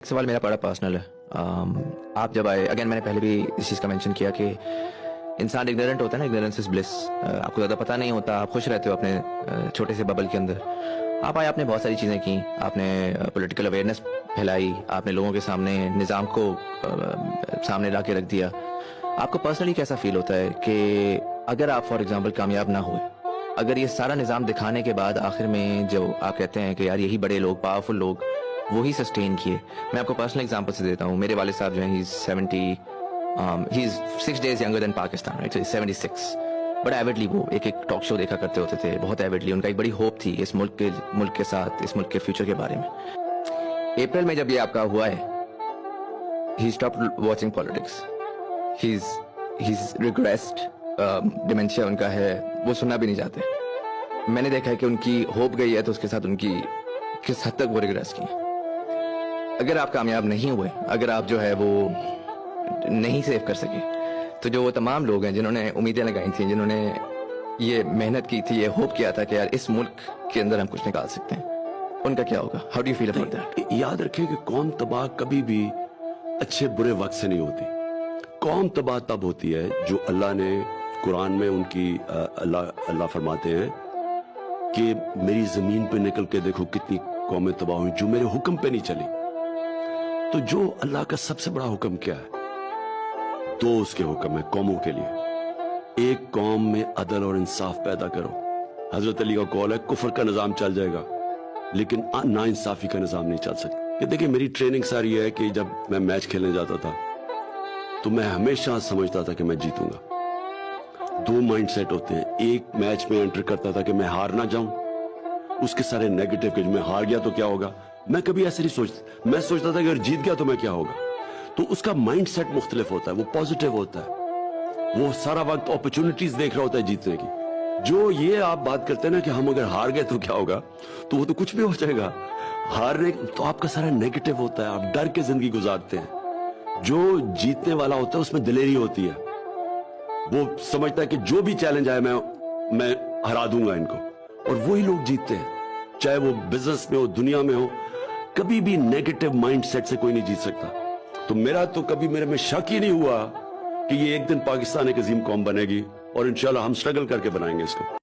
सवाल मेरा बड़ा पर्सनल है। आप जब आए, अगेन मैंने पहले भी इस चीज़ का मेंशन किया कि इंसान इग्नोरेंट होता है ना, इग्नोरेंस इज ब्लिस। आपको ज़्यादा पता नहीं होता, आप खुश रहते हो अपने छोटे से बबल के अंदर। आप आए, आपने बहुत सारी चीज़ें की, आपने पॉलिटिकल अवेयरनेस फैलाई, आपने लोगों के सामने निज़ाम को सामने ला के रख दिया। आपको पर्सनली कैसा फील होता है कि अगर आप फॉर एग्जाम्पल कामयाब ना हुए, अगर ये सारा निज़ाम दिखाने के बाद आखिर में जो आप कहते हैं कि यार यही बड़े लोग, पावरफुल लोग वही सस्टेन किए। मैं आपको पर्सनल एग्जांपल से देता हूँ। मेरे वाले साहब जो हैं, he is 6 days younger than Pakistan, right? 76। बड़ा एविडली वो एक टॉक शो देखा करते होते थे, बहुत एविडली। उनका एक बड़ी होप थी इस मुल्क के साथ, इस मुल्क के फ्यूचर के बारे में। अप्रैल में जब ये आपका हुआ है, he stopped watching politics, he is regressed, dementia उनका है, वो सुनना भी नहीं चाहते। मैंने देखा है कि उनकी होप गई है, तो उसके साथ उनकी किस हद तक वो रिग्रेस की। अगर आप कामयाब नहीं हुए, अगर आप जो है वो नहीं सेव कर सके, तो जो वो तमाम लोग हैं जिन्होंने उम्मीदें लगाई थी, जिन्होंने ये मेहनत की थी, ये होप किया था कि यार इस मुल्क के अंदर हम कुछ निकाल सकते हैं, उनका क्या होगा? How do you feel about that? याद रखें कि कौम तबाह कभी भी अच्छे बुरे वक्त से नहीं होती। कौम तबाह तब होती है जो अल्लाह ने कुरान में उनकी अल्लाह फरमाते हैं कि मेरी जमीन पे निकल के देखो कितनी कौमें तबाह हुई जो मेरे हुक्म पे नहीं चली। तो जो अल्लाह का सबसे बड़ा हुक्म क्या है? दो उसके हुक्म है कौमों के लिए। एक कौम में अदल और इंसाफ पैदा करो। हजरत अली का कौल है, कुफर का निजाम चल जाएगा लेकिन ना इंसाफी का निजाम नहीं चल सकता। ये देखिए, मेरी ट्रेनिंग सारी है कि जब मैं मैच खेलने जाता था तो मैं हमेशा समझता था कि मैं जीतूंगा। दो माइंड सेट होते हैं। एक मैच में एंटर करता था कि मैं हार ना जाऊं, उसके सारे नेगेटिव कि मैं हार गया तो क्या होगा। मैं कभी ऐसे नहीं सोचता, मैं सोचता था कि अगर जीत गया तो मैं क्या होगा। तो उसका माइंड सेट मुख्तलिफ होता है, वो पॉजिटिव होता है, वो सारा वक्त अपॉर्चुनिटीज देख रहा होता है जीतने की। जो ये आप बात करते हैं ना कि हम अगर हार गए तो क्या होगा, तो वो तो कुछ भी हो जाएगा। हारने तो आपका सारा नेगेटिव होता है, आप डर के जिंदगी गुजारते हैं। जो जीतने वाला होता है उसमें दिलेरी होती है, वो समझता है कि जो भी चैलेंज आए मैं हरा दूंगा इनको, और वही लोग जीतते हैं। चाहे वो बिजनेस में हो, दुनिया में हो, कभी भी नेगेटिव माइंड सेट से कोई नहीं जीत सकता। तो मेरा तो कभी मेरे में शक ही नहीं हुआ कि ये एक दिन पाकिस्तान एक अजीम कौम बनेगी, और इंशाल्लाह हम स्ट्रगल करके बनाएंगे इसको।